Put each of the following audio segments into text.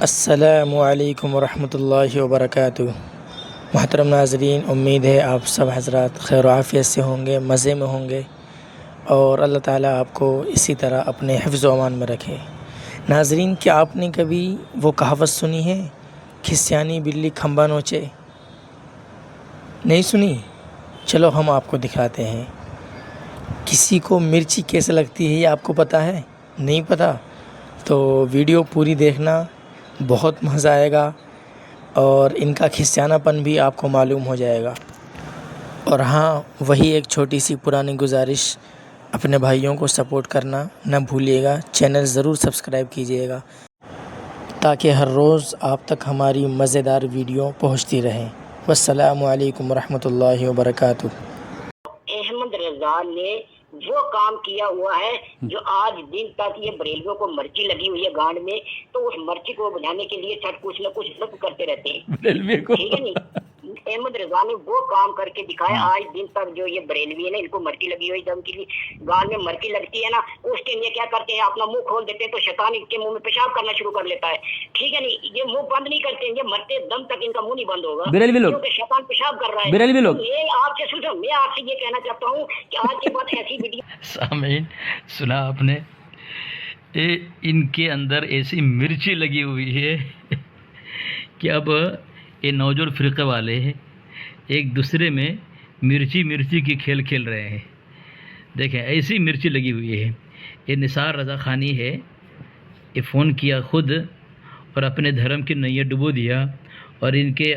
السلام علیکم ورحمۃ اللہ وبرکاتہ۔ محترم ناظرین، امید ہے آپ سب حضرات خیر و عافیت سے ہوں گے، مزے میں ہوں گے، اور اللہ تعالیٰ آپ کو اسی طرح اپنے حفظ و امان میں رکھے۔ ناظرین، کیا آپ نے کبھی وہ کہاوت سنی ہے، کھسیانی بلی کھمبا نوچے؟ نہیں سنی؟ چلو ہم آپ کو دکھاتے ہیں۔ کسی کو مرچی کیسے لگتی ہے یہ آپ کو پتہ ہے؟ نہیں پتہ؟ تو ویڈیو پوری دیکھنا، بہت مزہ آئے گا، اور ان کا کھسیانہ پن بھی آپ کو معلوم ہو جائے گا۔ اور ہاں، وہی ایک چھوٹی سی پرانی گزارش، اپنے بھائیوں کو سپورٹ کرنا نہ بھولیے گا، چینل ضرور سبسکرائب کیجیے گا تاکہ ہر روز آپ تک ہماری مزیدار ویڈیو پہنچتی رہیں۔ والسلام علیکم ورحمۃ اللہ وبرکاتہ۔ احمد رضا نے وہ کام کیا ہوا ہے جو آج دن تک یہ بریلویوں کو مرچی لگی ہوئی ہے گانڈ میں، تو اس مرچی کو بجھانے کے لیے سب کچھ نہ کچھ لوگ کرتے رہتے ہیں، ٹھیک ہے نہیں؟ احمد رضا نے وہ کام کر کے دکھایا۔ آج دن تک جو یہ بریلوی ہے نا، ان کو مرچی لگی ہوئی، جب ان کی گان میں مرچی لگتی ہے نا، اس کے لیے کیا کرتے ہیں، اپنا منہ کھول دیتے ہیں تو شیطان ان کے منہ میں پیشاب کرنا شروع کر لیتا ہے، ٹھیک ہے نہیں؟ یہ منہ بند نہیں کرتے ہیں، یہ مرتے دم تک ان کا منہ نہیں بند ہوگا کیونکہ شیطان پیشاب کر رہا ہے۔ میں آپ سے سنو، میں آپ سے یہ کہنا چاہتا ہوں کہ آج کے بعد ایسی ویڈیو سامعین، سنا آپ نے، ان کے اندر ایسی مرچی لگی ہوئی ہے کہ اب یہ نوجوان فرقے والے ہیں، ایک دوسرے میں مرچی کی کھیل کھیل رہے ہیں۔ دیکھیں، ایسی مرچی لگی ہوئی ہے۔ یہ نثار رضا خانی ہے، یہ فون کیا خود اور اپنے دھرم کی نیا ڈبو دیا، اور ان کے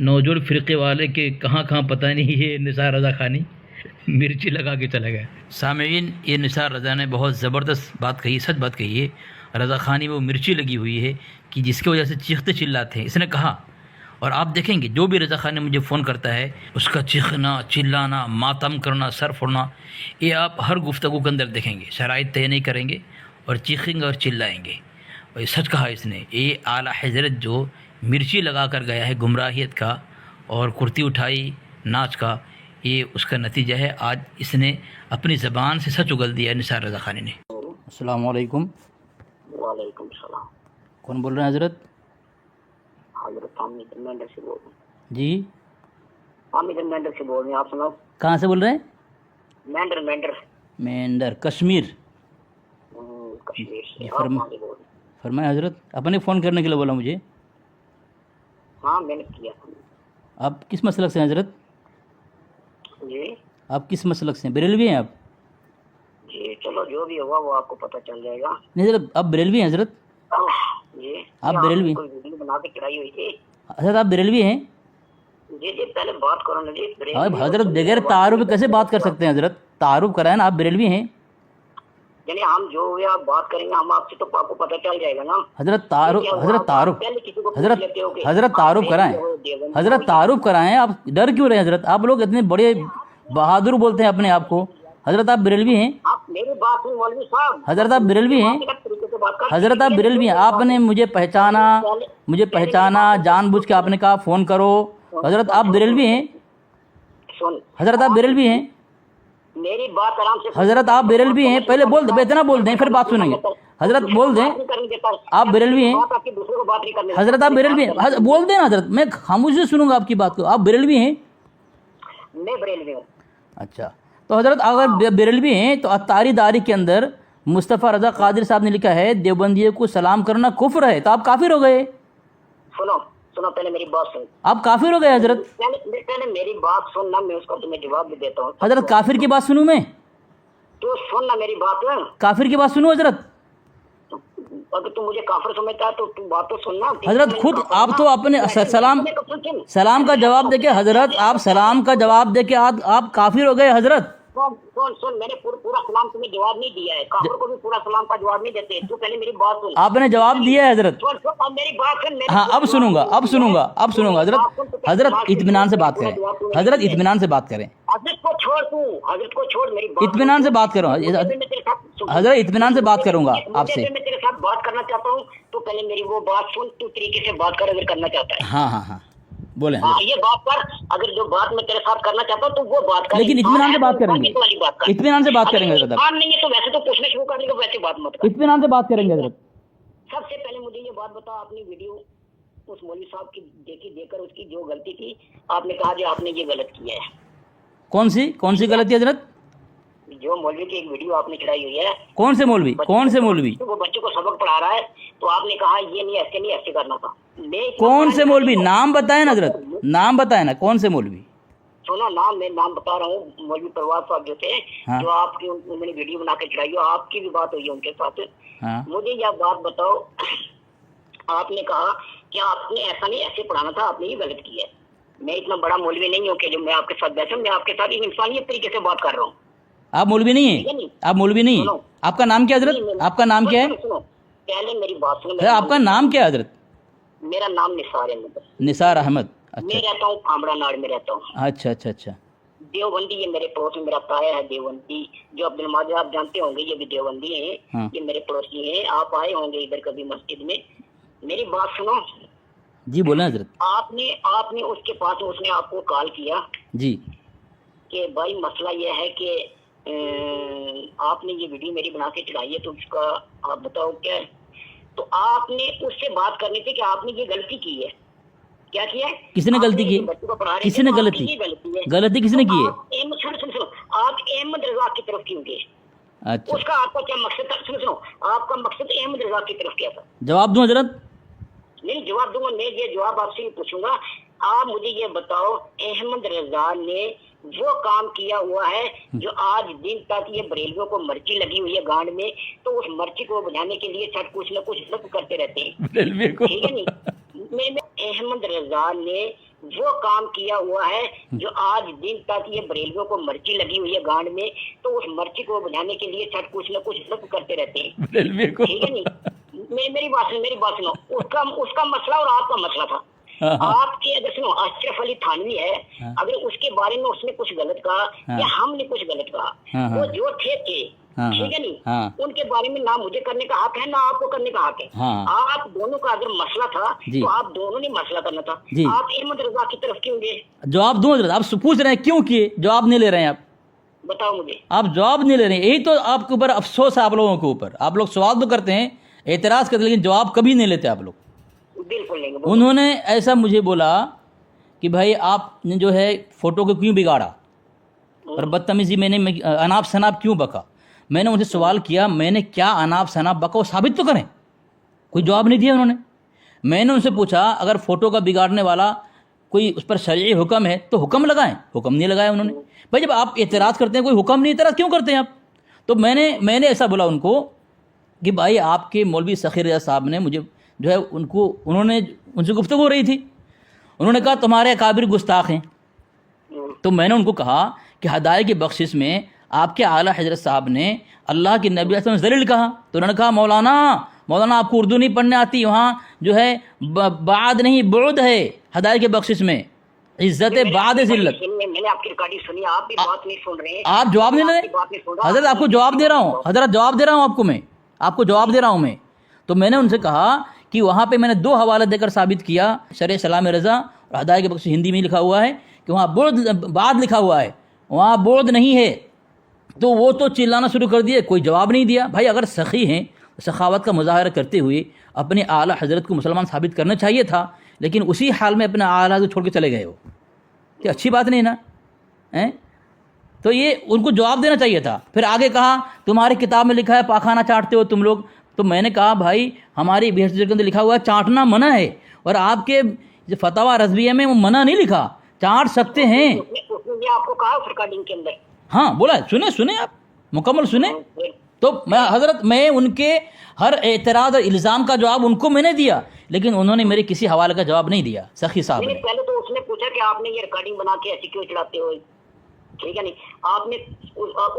نوجوان فرقے والے کے کہاں پتہ نہیں ہے نثار رضا خانی مرچی لگا کے چلا گیا۔ سامعین، یہ نثار رضا نے بہت زبردست بات کہی، سچ بات کہی ہے۔ رضا خانی وہ مرچی لگی ہوئی ہے کہ جس کی وجہ سے چیختے چلاتے ہیں، اس نے کہا۔ اور آپ دیکھیں گے جو بھی رضا خان مجھے فون کرتا ہے، اس کا چیخنا، چلانا، ماتم کرنا، سر پھوڑنا، یہ آپ ہر گفتگو کے اندر دیکھیں گے۔ شرائط طے نہیں کریں گے اور چیخیں گے اور چلائیں گے، اور یہ سچ کہا اس نے۔ یہ اعلیٰ حضرت جو مرچی لگا کر گیا ہے گمراہیت کا اور کرتی اٹھائی ناچ کا، یہ اس کا نتیجہ ہے۔ آج اس نے اپنی زبان سے سچ اگل دیا نثار رضا خانی نے۔ السلام علیکم۔ وعلیکم السلام۔ کون بول رہے ہیں حضرت؟ حضرت حامد مینڈر سے بول رہے ہیں۔ جی، حامد مینڈر سے بول رہے ہیں، آپ سناؤ۔ کہاں سے بول رہے ہیں؟ مینڈر کشمیر۔ کشمیر سے۔ جی، آپ کہاں سے بول رہے ہیں؟ فرمائیں حضرت۔ اپنے فون کرنے کے لیے بولا مجھے۔ ہاں، میں نے کیا۔ آپ کس مسلک سے ہیں حضرت؟ جی آپ کس مسلک سے ہیں؟ بریلوی ہیں آپ؟ جی، چلو جو بھی ہوا وہ آپ کو پتہ چل جائے گا۔ نہیں حضرت، آپ بریلوی ہیں حضرت؟ جی، آپ بریلوی؟ کوئی ویڈیو بنا کے چڑھائی ہوئی تھی۔ حضرت آپ بریلوی ہیں؟ جی پہلے بات کرو نا جی۔ حضرت بغیر تعارف کیسے بات کر سکتے ہیں حضرت؟ تعارف کرائیں نا، آپ بریلوی ہیں؟ یعنی ہم جو ہوئے آپ بات کریں گے ہم آپ سے، تو آپ کو پتہ چل جائے گا نا۔ حضرت تعارف کرائیں، حضرت تعارف کرائیں۔ آپ ڈر کیوں رہے ہیں حضرت؟ آپ لوگ اتنے بڑے بہادر بولتے ہیں اپنے آپ کو۔ حضرت آپ بریلوی ہیں؟ آپ میری بات سن مولوی صاحب۔ حضرت آپ بریلوی ہیں؟ حضرت آپ بریلوی ہیں؟ آپ نے مجھے پہچانا جان بوجھ کے آپ نے کہا فون کرو۔ حضرت آپ بریلوی ہیں؟ حضرت آپ بریلوی ہیں؟ میری بات آرام سے۔ حضرت آپ بریلوی ہیں؟ پہلے بول دیں، اتنا بول دیں پھر بات سنیں گے۔ حضرت بول دیں، آپ بریلوی ہیں؟ حضرت آپ بریلوی ہیں؟ بول دیں نا حضرت، میں خاموشی سے سنوں گا آپ کی بات کو۔ آپ بریلوی ہیں؟ میں بریلوی ہوں۔ اچھا، تو حضرت اگر بریلوی ہیں تو اتاری داری کے اندر مصطفیٰ رضا قادری صاحب نے لکھا ہے دیوبندیوں کو سلام کرنا کفر ہے، تو آپ کافر ہو گئے۔ سنو پہلے میری بات سن۔ آپ کافر ہو گئے حضرت؟ پہلے میری بات سننا، میں اس کا تمہیں جواب بھی دیتا ہوں۔ حضرت کافر کی بات سنوں میں؟ تو سننا میری بات۔ کافر کی بات سنوں حضرت؟ اگر تم مجھے کافر سمجھتا ہے تو تم بات تو سننا۔ حضرت خود آپ تو اپنے سلام کا جواب دے کے، حضرت آپ سلام کا جواب دے کے آپ کافر ہو گئے حضرت۔ سن، میں نے پورا سلام تمہیں جواب نہیں دیا ہے، کافر کو بھی پورا سلام کا جواب نہیں دیتے۔ تو پہلے میری بات سن۔ آپ نے جواب دیا ہے حضرت؟ میری بات سن۔ ہاں، اب سنوں گا حضرت اطمینان سے بات کریں، حضرت اطمینان سے بات کریں، حضرت کو چھوڑ میری بات اطمینان سے بات کرو حضرت، اطمینان سے بات کروں گا آپ سے۔ میں تیرے ساتھ بات کرنا چاہتا ہوں تو پہلے میری وہ بات سن، تو طریقے سے بات کر اگر کرنا چاہتا ہے۔ ہاں بولیں۔ یہ بات کر، اگر جو بات میں تیرے ساتھ کرنا چاہتا ہوں تو وہ بات کر، لیکن اطمینان سے بات کریں گے، اطمینان سے بات کریں گے حضرت۔ نہیں ہے تو ویسے تو پوچھنا شروع کر دیں گے، ویسے بات مت کر، اطمینان سے بات کریں گے حضرت۔ سب سے پہلے مجھے یہ बात बताओ, आपने वीडियो उस मौलवी साहब की देखकर उसकी जो गलती थी, आपने कहा कि आपने ये गलत किया है। कौन सी गलती हजरत? जो मौलवी की एक वीडियो आपने चढ़ाई हुई है, कौन से मौलवी? तो वो बच्चों को सबक पढ़ा रहा है, तो आपने कहा ये नहीं, ऐसे करना था। कौन से मौलवी? नाम बताए ना हजरत, नाम बताए ना, कौन से मौलवी? सुनो मैं नाम बता रहा हूँ। मौलवी परवाज साहब जो थे, जो आपकी उन्होंने वीडियो बना के चढ़ाई, आपकी भी बात हुई है उनके साथ। मुझे यह बात बताओ, आपने कहा कि आपने ऐसा नहीं, ऐसे पढ़ाना था, आपने ये गलत किया है। मैं इतना बड़ा मौलवी नहीं हूँ कि जो मैं आपके साथ बैठूं, मैं आपके साथ इंसानियत तरीके से बात कर रहा हूँ। आप मौलवी नहीं है? आप मौलवी नहीं है? आपका नाम क्या हजरत? आपका नाम क्या है? सुनो, पहले मेरी बात सुनो। आपका नाम क्या है हजरत? मेरा नाम निसार अहमद। निसार अहमद। अच्छा। मैं रहता हूँ फामड़ा नाड़ में रहता हूँ। अच्छा। देवबंदी, ये मेरे पड़ोस में मेरा ताया है देवबंदी, जो अब्दुल माजिद आप जानते होंगे, ये भी देवबंदी है। हाँ। ये मेरे पड़ोसी हैं, आप आए होंगे इधर कभी मस्जिद में। मेरी बात सुनो जी, बोले हजरत। आपने उसके पास, उसने आपको कॉल किया जी कि भाई मसला ये है कि आपने ये वीडियो मेरी बना के चढ़ाई है, तो उसका आप बताओ क्या है। तो आपने उससे बात करनी थी कि आपने ये गलती की है। क्या किया है? किसने गलती की? किसने गलती किसने की है? सुनो, आप अहमद रजा की तरफ क्यों गए? अच्छा, उसका आपका क्या मकसद था? सुनो, आपका मकसद अहमद रजा की तरफ क्या था? जवाब दूं हजरत? नहीं, जवाब दूंगा। मैं ये जवाब आपसे ही पूछूंगा। आप मुझे ये बताओ, अहमद रजा ने वो काम किया हुआ है जो आज दिन तक ये बरेलियों को मर्ची लगी हुई है गांड में, तो उस मर्ची को बुझाने के लिए छठ कुछ न कुछ लप करते रहते हैं, ठीक है नहीं? अहमद रजा ने वो काम किया हुआ है जो आज दिन तक ये बरेलियों को मर्ची लगी हुई है गांड में, तो उस मर्ची को बुझाने के लिए छठ कुछ न कुछ लप करते रहते हैं, ठीक है नहीं? मेरी बात सुनो। उसका मसला और आपका मसला था। आपके अगर सुनो, अशरफ अली थानवी है, अगर उसके बारे में उसने कुछ गलत कहा या हमने कुछ गलत कहा, वो जो थे ठीक है नहीं, उनके बारे में ना मुझे करने का हक है ना आपको करने का हक है। आप दोनों का अगर मसला था तो आप दोनों ने मसला करना था। आप अहमद रजा की तरफ क्यों गए? जवाब दूं हजरत? आप पूछ रहे हैं क्यों किए, जवाब नहीं ले रहे हैं आप। बताओ मुझे। आप जवाब नहीं ले रहे हैं, यही तो आपके ऊपर अफसोस है। आप लोगों के ऊपर, आप लोग सवाल तो करते हैं, एतराज करते, लेकिन जवाब कभी नहीं लेते आप लोग। बिल्कुल नहीं। उन्होंने ऐसा मुझे बोला कि भाई आपने जो है फोटो को क्यों बिगाड़ा और बदतमीजी मैंने अनाप शनाप क्यों बका। मैंने उनसे सवाल किया, मैंने क्या अनाप शनाप बका, वो साबित तो करें। कोई जवाब नहीं दिया उन्होंने। मैंने उनसे पूछा, अगर फ़ोटो का बिगाड़ने वाला कोई उस पर शरई हुक्म है तो हुक्म लगाएं, हुक्म नहीं लगाया उन्होंने। भाई जब आप एतराज़ करते हैं, कोई हुक्म नहीं, एतराज़ क्यों करते हैं आप? तो मैंने ऐसा बोला उनको कि भाई आपके मौलवी सखीर रज़ा साहब ने मुझे जो है उनसे गुफ्तगू हो रही थी। उन्होंने कहा तुम्हारे अकाबिर गुस्ताख हैं। तो मैंने उनको कहा कि हदायत की बख्शिश में आपके आला हजरत साहब ने अल्लाह के नबी ने ज़लील कहा। तो उन्होंने कहा मौलाना आपको उर्दू नहीं पढ़ने आती, वहाँ जो है बाद नहीं बुअद है हदायत के बख्शिश में, इज्जत बाद ज़िल्लत। मैंने आपकी रिकॉर्डिंग सुनी, आप भी बात नहीं सुन रहे हैं। आप जवाब नहीं ले रहे हजरत। आपको जवाब दे रहा हूँ हजरत, जवाब दे रहा हूँ आपको, मैं आपको जवाब दे रहा हूँ मैं। तो मैंने उनसे कहा कि वहाँ पे मैंने 2 हवाले देकर साबित किया, शरह सलाम रज़ा और हदायत के बख्शिश हिंदी में लिखा हुआ है कि वहाँ बाद लिखा हुआ है, वहाँ बोध नहीं है। तो वो तो चिल्लाना शुरू कर दिए, कोई जवाब नहीं दिया। भाई अगर सखी हैं, सखावत का मुजाहरा करते हुए अपने आला हजरत को मुसलमान साबित करना चाहिए था, लेकिन उसी हाल में अपने आला को छोड़ के चले गए। वो क्या अच्छी बात नहीं ना है? तो ये उनको जवाब देना चाहिए था। फिर आगे कहा तुम्हारी किताब में लिखा है पाखाना चाटते हो तुम लोग। तो मैंने कहा भाई हमारी भेष के अंदर लिखा हुआ है चाटना मना है, और आपके जो फतवा रज़विया में वो मना नहीं लिखा, चाट सकते हैं। उसने आपको कहा रिकॉर्डिंग के अंदर? हाँ बोला, सुने आप मुकम्मल सुने। तो मैं उनके हर एतराज़ और इल्ज़ाम का जवाब उनको मैंने दिया, लेकिन उन्होंने मेरे किसी हवाले का जवाब नहीं दिया सखी साहब ने। पहले तो उसने पूछा कि आपने ये रिकॉर्डिंग बना के ऐसी क्यों चलाते हो, ठीक है नहीं? आपने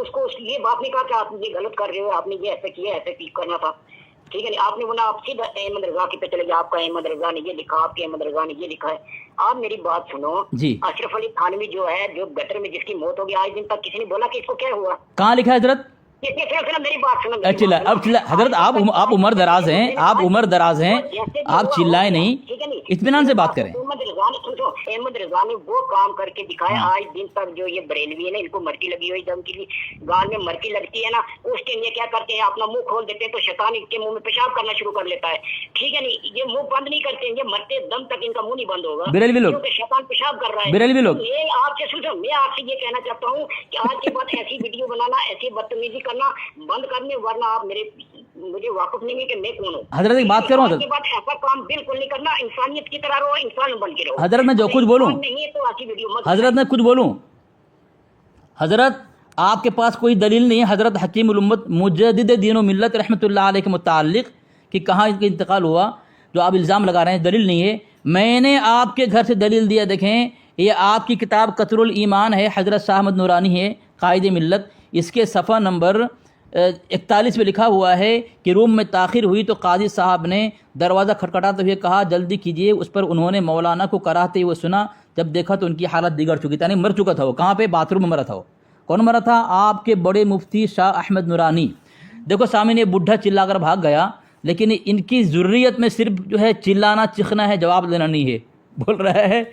उसको ये बात नहीं कहा कि आप ये गलत कर रहे हो, आपने ये ऐसे किया, ऐसे करना था, ठीक है नहीं? आपने बोला आप सीधा अहमद रजा के पे चले गए, आपका अहमद रजा ने ये लिखा, आपके अहमद रजा ने ये लिखा है। आप मेरी बात सुनो जी। अशरफ अली थानवी जो है, जो गटर में जिसकी मौत हो गई, आज दिन तक किसी ने बोला कि इसको क्या हुआ? कहाँ लिखा है हजरत? मेरी बात सुनो। अब हजरत आप उम्र दराज हैं, आप चिल्लाए नहीं, इत्मीनान से बात करें। अहमद रजा ने वो काम करके दिखाया। आज दिन तक जो ये बरेलवी है ना, इनको मर्जी लगी हुई दम के लिए, गाल में मर्जी लगती है ना, उसके लिए क्या करते हैं, अपना मुंह खोल देते हैं तो शैतान इनके मुंह में पेशाब करना शुरू कर लेता है। ठीक है नहीं, ये मुंह बंद नहीं करते हैं, ये मरते दम तक इनका मुंह नहीं बंद होगा, बरेलवी लोग, क्योंकि शैतान पेशाब कर रहा है। बरेलवी लोग, ये आपसे सुनो, मैं आपसे ये कहना चाहता हूँ कि आज के बाद ऐसी वीडियो बनाना, ऐसी बदतमीजी करना बंद करने, वरना आप मुझे वाकफ नहीं है कि मैं कौन हूँ। हजरत एक बात करूँ, के बाद ऐसा काम बिल्कुल नहीं करना, इंसानियत की तरह रहो, इंसान बन के रहो। हजरत मैं जो कुछ बोलूँ, नहीं है तो ऐसी वीडियो मत। हजरत मैं कुछ बोलूँ, हजरत आपके पास कोई दलील नहीं है हजरत हकीमुल उम्मत मुजद्दिद दीन व मिल्लत रहमतुल्लाह अलैह के मुताल्लिक़ कि कहाँ इनका इंतकाल हुआ, जो आप इल्ज़ाम लगा रहे हैं दलील नहीं है। मैंने आपके घर से दलील दिया, देखें ये आपकी किताब कतरुल ईमान है, हजरत शाह अहमद नूरानी है कायदे मिल्लत, इसके सफ़ा नंबर 41 में लिखा हुआ है कि रूम में ताख़िर हुई तो काजी साहब ने दरवाज़ा खटखटाते हुए कहा जल्दी कीजिए। उस पर उन्होंने मौलाना को कराहते हुए सुना, जब देखा तो उनकी हालत बिगड़ चुकी थी, यानी मर चुका था वो। कहाँ पे? बाथरूम में मरा था वो। कौन मरा था? आपके बड़े मुफ्ती शाह अहमद नूरानी। देखो सामने ये बुढ़ा चिल्ला कर भाग गया, लेकिन इनकी ज़ुर्रियत में सिर्फ जो है चिल्लाना चिखना है, जवाब देना नहीं है। बोल रहा है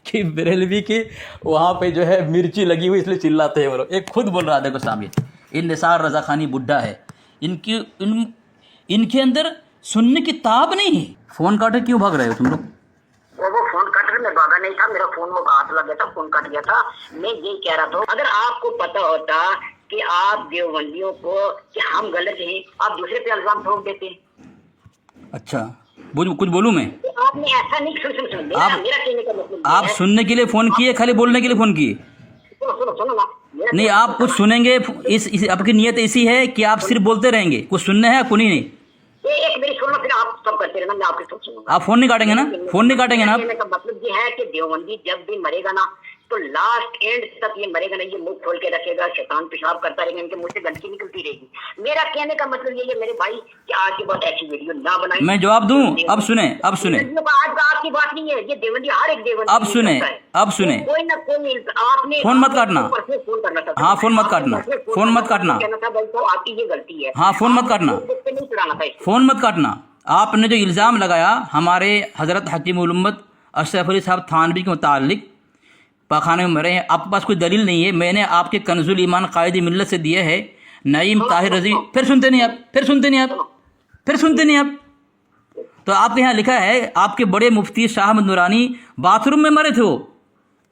कि बरेलवी की वहाँ पे जो है मिर्ची लगी हुई इसलिए चिल्लाते हैं वो लोग। एक खुद बोल रहा है, देखो सामने इन निसार रज़ा खानी बुढ़ा है, इनके अंदर सुनने की ताब नहीं है। फ़ोन काटे क्यों भाग रहे हो तुम लोग? वो फोन कट रहा, मैं भागा नहीं था, मेरा फोन वो हाथ लग गया था, फोन कट गया था। मैं यही कह रहा था, अगर आपको पता होता कि आप देवबंदियों को कि हम गलत हैं, आप दूसरे पे इल्जाम ठोक देते। अच्छा कुछ बोलूं मैं? तो आपने ऐसा नहीं, सुन मेरा कहने का मतलब आप सुनने के लिए फ़ोन किए, खाली बोलने के लिए फ़ोन किए? सुनो ना, नहीं, आप कुछ सुनेंगे, इस आपकी नीयत ऐसी है कि आप सिर्फ बोलते रहेंगे, कुछ सुनना है कुछ नहीं? एक मेरी सुनो, फिर आप सब करते रहना, मैं आपकी सब सुनूंगा। आप फ़ोन नहीं काटेंगे ना? फ़ोन नहीं काटेंगे ना आप? कहने का मतलब ये है कि देवबंदी जब भी मरेगा ना, तो लास्ट एंड तक ये मरेगा नहीं, ये मुंह खोल के रखेगा, शैतान पेशाब करता रहेगा, इनके मुंह से गंदगी निकलती रहेगी। मेरा कहने का मतलब ये है मेरे भाई कि आज के बाद ऐसी वीडियो ना बनाएं। मैं जवाब दूं? अब सुने, अब सुने, आज का आपकी बात नहीं है, ये देवबंदी हर एक देवबंदी। अब सुने, अब सुने, कोई ना कोई आपने फोन मत काटना। फोन करना था। हाँ फोन मत काटना, फोन मत काटना, कहना था भाई तो आपकी ये गलती है। हाँ फोन मत काटना, नहीं चढ़ाना था, फोन मत काटना। आपने जो इल्ज़ाम लगाया हमारे हज़रत हकीमुल उम्मत अशरफ अली साहब थानवी के मुताल्लिक़ पाखाने में मरे हैं, आपके पास कोई दलील नहीं है। मैंने आपके कंजुल ईमान कायदे मिल्लत से दिया है, नईम ताहिर रज़ी। फिर सुनते नहीं आप, फिर सुनते नहीं आप, फिर सुनते नहीं आप। तो आपके यहाँ लिखा है आपके बड़े मुफ्ती शाह अहमद नूरानी बाथरूम में मरे थे वो।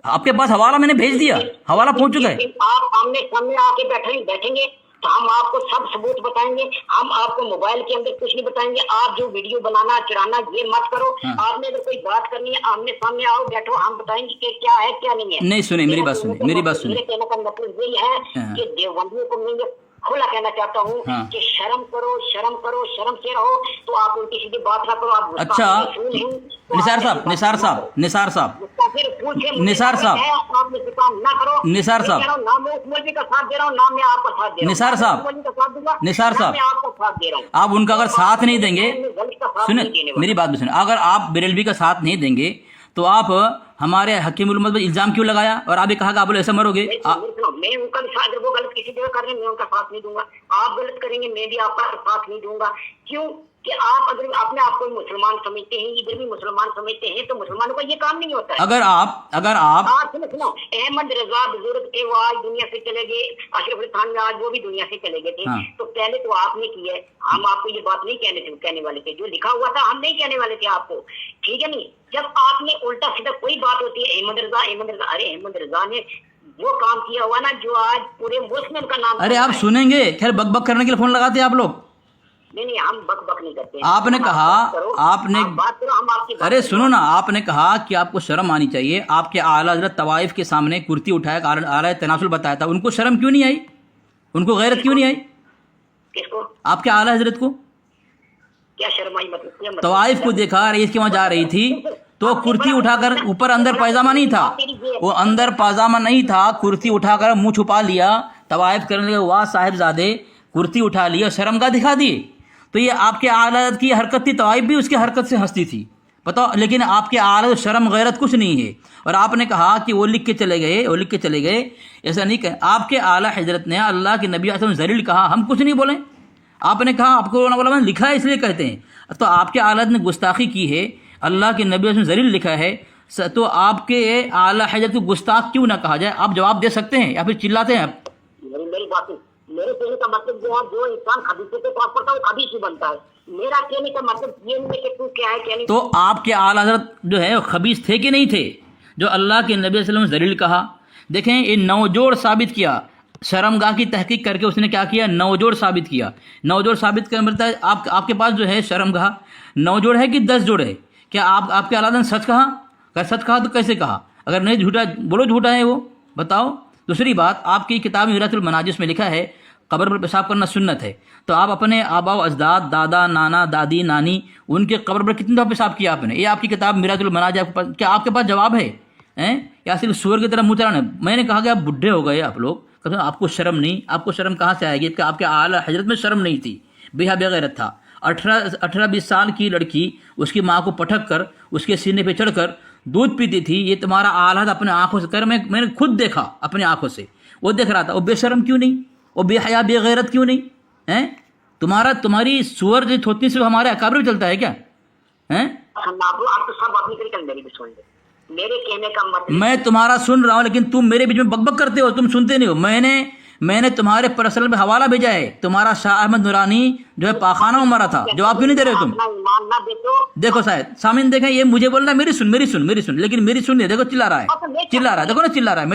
आपके पास हवाला मैंने भेज दिया, हवाला पहुँच चुका है। आप आमने सामने आके बैठेंगे तो हम आपको सब सबूत बताएंगे। हम आपको मोबाइल के अंदर कुछ नहीं बताएंगे। आप जो वीडियो बनाना चढ़ाना ये मत करो। हाँ। आपने अगर कोई बात करनी है आमने सामने आओ, बैठो, हम बताएंगे कि क्या है क्या नहीं है। नहीं सुने मेरी बात, सुने मेरी बात, सुने। मेरे कहने का मतलब यही है हाँ। कि देवबंदियों को मैं खुला कहना चाहता हूँ हाँ। कि शर्म करो, शर्म करो, शर्म से रहो। तो आप उल्टी सीधी बात ना करो। आप अच्छा निसार साहब, निसार साहब, निसार साहब, निसार साहब, ना करो। निसार साहब, ना मैं उस मौलवी का साथ दे रहा हूँ, ना मैं आपका साथ दे रहा हूँ। निसार साहब, निसार साहब, मैं आपका साथ दे रहा हूँ। आप उनका अगर साथ नहीं देंगे, सुने मेरी बात भी सुने, अगर आप बरेलवी का साथ नहीं देंगे तो आप हमारे हकीमुल उम्मत पर इल्ज़ाम क्यों लगाया? और आप भी कहा कि आप लोग ऐसा मरोगे। मैं उनका साथ, वो गलत किसी जगह कर रहे हैं, मैं उनका साथ नहीं दूंगा। आप गलत करेंगे, मैं भी आपका साथ नहीं दूंगा। क्यों कि आप अगर अपने आप को मुसलमान समझते हैं, इधर भी मुसलमान समझते हैं, तो मुसलमानों का ये काम नहीं होता है। अगर आप सुनो, अहमद रजा बुजुर्ग थे, वो आज दुनिया से चले गए। अशरफ अली खान आज वो भी दुनिया से चले गए थे। हाँ। तो पहले तो आपने की है, हम आपको ये बात नहीं कहने वाले थे। जो लिखा हुआ था हम नहीं कहने वाले थे आपको, ठीक है नहीं। जब आपने उल्टा सीधा कोई बात होती है अहमद रजा, अरे अहमद रजा ने वो काम किया हुआ ना जो आज पूरे मुल्क में उनका नाम। अरे आप सुनेंगे, खैर बकबक करने के लिए फोन लगाते हैं आप लोग। नहीं, हम बक नहीं करते। आपने कहा, आपने बात करो, हम आपकी अरे सुनो ना, आपने कहा कि आपको शर्म आनी चाहिए। आपके आला हज़रत तवाइफ के सामने कुर्ती उठाया, आला तनासुल बताया था, उनको शर्म क्यों नहीं आई? उनको गैरत क्यों नहीं आई? किसको? आपके आला हज़रत को क्या शर्म आई? मतलब तवाइफ को देखा, रईस के वहाँ जा रही थी तो कुर्ती उठाकर, ऊपर अंदर पायजामा नहीं था, वो अंदर पायजामा नहीं था, कुर्ती उठाकर मुंह छुपा लिया, तवाइफ करने लगे। वाह साहिबजादे, कुर्ती उठा लिया, शर्मगाह दिखा दिए। तो ये आपके आला की हरकत थी, तवाइफ भी उसकी हरकत से हंसती थी, बताओ। लेकिन आपके आला शर्म गैरत कुछ नहीं है। और आपने कहा कि वो लिख के चले गए, ऐसा नहीं कहे। आपके आला हजरत ने अल्लाह के नबी असम ज़लील कहा, हम कुछ नहीं बोले। आपने कहा आपको लिखा है इसलिए कहते हैं। तो आपके आला ने गुस्ताखी की है, अल्लाह के नबी असम ज़लील लिखा है, تو آپ کے اعلیٰ حضرت کو گستاخ کیوں نہ کہا جائے؟ آپ جواب دے سکتے ہیں یا پھر چلاتے ہیں آپ؟ میری بات ہے، میرے کہنے کا مطلب جو ہے جو انسان خبیث سے پاک پڑتا ہے وہ خبیث ہی بنتا ہے۔ میرا کہنے کا مطلب یہ نہیں ہے کہ تو کیا ہے کیا نہیں۔ تو آپ کے اعلیٰ حضرت جو ہے وہ خبیث تھے کہ نہیں تھے جو اللہ کے نبی صلی اللہ علیہ وسلم نے ذلیل کہا؟ دیکھیں یہ نوجوڑ ثابت کیا، شرمگاہ کی تحقیق کر کے اس نے کیا کیا؟ نوجوڑ ثابت کیا۔ نوجوڑ ثابت کرنے ملتا ہے آپ کے پاس جو ہے شرمگاہ 9 جوڑ ہے کہ 10 جوڑ ہے؟ کیا آپ کے اعلیٰ حضرت نے سچ کہا؟ اگر سچ کہا تو کیسے کہا؟ اگر نہیں جھوٹا بولو جھوٹا ہے وہ، بتاؤ۔ دوسری بات، آپ کی کتاب میراث المناجس میں لکھا ہے قبر پر پیشاب کرنا سنت ہے، تو آپ اپنے آبا و اجداد، دادا، نانا، دادی، نانی، ان کے قبر پر کتنی دفعہ پیشاب کیا آپ نے؟ یہ آپ کی کتاب میراث المناجس، کیا آپ کے پاس جواب ہے؟ یا صرف سور کی طرح منہ چلانا؟ میں نے کہا کہ آپ بڈھے ہو گئے آپ لوگ، کہ آپ کو شرم نہیں؟ آپ کو شرم کہاں سے آئے گی کہ آپ کے اعلیٰ حضرت میں شرم نہیں تھی، بغیرت تھا۔ 18-20 سال کی لڑکی اس کی ماں کو پٹک کر اس کے سینے پہ چڑھ کر دودھ پیتی تھی، یہ تمہارا اعلیٰ حضرت اپنے آنکھوں سے کر، میں نے خود دیکھا اپنے آنکھوں سے، وہ دیکھ رہا تھا۔ وہ بے شرم کیوں نہیں؟ وہ بے حیا بے غیرت کیوں نہیں؟ تمہاری سور جو تھوتنی سے ہمارے اکابر بھی چلتا ہے کیا؟ آپ تو سب اپنی طریقے سے میری بھی سن لیں۔ میرے کہنے کا مطلب میں تمہارا سن رہا ہوں لیکن تم میرے بیچ میں بک بک کرتے ہو، تم سنتے نہیں ہو۔ میں نے تمہارے پرسنل پہ حوالہ بھیجا ہے، تمہارا شاہ احمد نورانی جو ہے پاخانہ میں مرا تھا، جواب کیوں نہیں دے رہے ہو تم؟ ایمان نہ دے تو دیکھو شاید سامعین دیکھیں، یہ مجھے بول رہا ہے میری سن، لیکن میری سن نہیں، دیکھو چلا رہا ہے، دیکھو نا چلا رہا ہے۔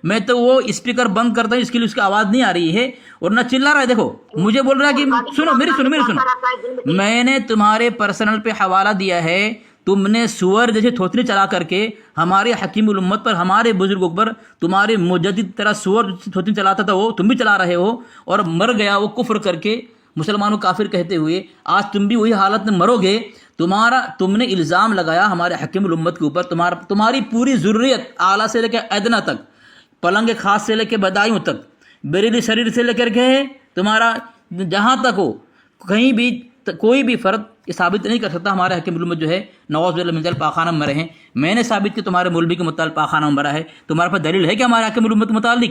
میں تو وہ اسپیکر بند کرتا ہوں، اس کے لیے اس کی آواز نہیں آ رہی ہے، اور نہ چلا رہا ہے۔ دیکھو مجھے بول رہا ہے کہ سنو میری سن، میں نے تمہارے پرسنل پہ حوالہ دیا ہے، تم نے سور جیسے تھوتنی چلا کر کے ہمارے حکیم الامت پر، ہمارے بزرگوں پر، تمہارے مجدد طرح سور تھوتنی چلاتا تھا وہ تم بھی چلا رہے ہو، اور مر گیا وہ کفر کر کے، مسلمانوں کافر کہتے ہوئے۔ آج تم بھی وہی حالت میں مرو گے۔ تم نے الزام لگایا ہمارے حکیم الامت کے اوپر، تمہاری پوری ذریت اعلیٰ سے لے کے ادنا تک، پلنگ خاص سے لے کے بدایوں تک، بریلی شریر سے لے کر کے تمہارا جہاں تک ہو، کہیں بھی کوئی بھی فرد یہ ثابت نہیں کر سکتا ہمارے حکیم الامت جو ہے نواز باللہ من ذلک پاخانہ میں مرے ہیں۔ میں نے ثابت کہ تمہارے مولوی کے متعلق پاخانہ میں مرا ہے، تمہارے پاس دلیل ہے کہ ہمارے حکیم الامت متعلق؟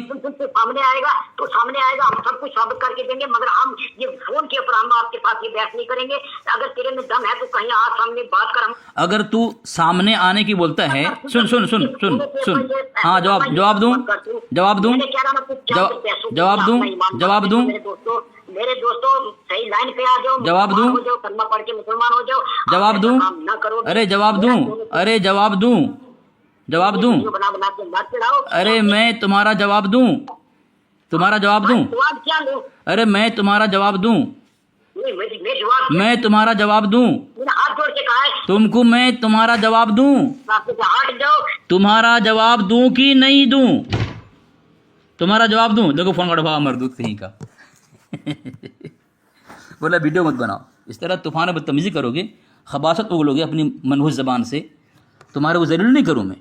سامنے آئے گا تو سامنے آئے گا، ہم سب کچھ ثابت کر کے دیں گے، مگر ہم یہ فون کے اوپر ہم آپ کے ساتھ یہ بحث نہیں کریں گے۔ اگر تیرے میں دم ہے تو کہیں آ سامنے بات کر۔ ہم اگر تو سامنے آنے کی بولتا ہے، سن، ہاں جواب دوں میرے دوستوں صحیح لائن پہ آ جاؤ، جواب دوں، کلمہ پڑھ کے مسلمان ہو جاؤ، جواب دوں، نہ کرو، جواب دوں، بنا بنا کے مت چڑھاؤ۔ ارے میں تمہارا جواب دوں، جواب کیا لوں؟ ارے میں تمہارا جواب دوں، میں تمہارا جواب دوں، ہاتھ جوڑ کے کہا ہے تم کو میں تمہارا جواب دوں، ہٹ جاؤ۔ تمہارا جواب دوں کہ نہیں دوں؟ تمہارا جواب دوں؟ دیکھو فون کاٹو، مردود کہیں کا بولا ویڈیو مت بناؤ، اس طرح طوفان بدتمیزی کرو گے، خباثت اگلو گے اپنی منحوس زبان سے، تمہارے کو ذلیل نہیں کروں میں۔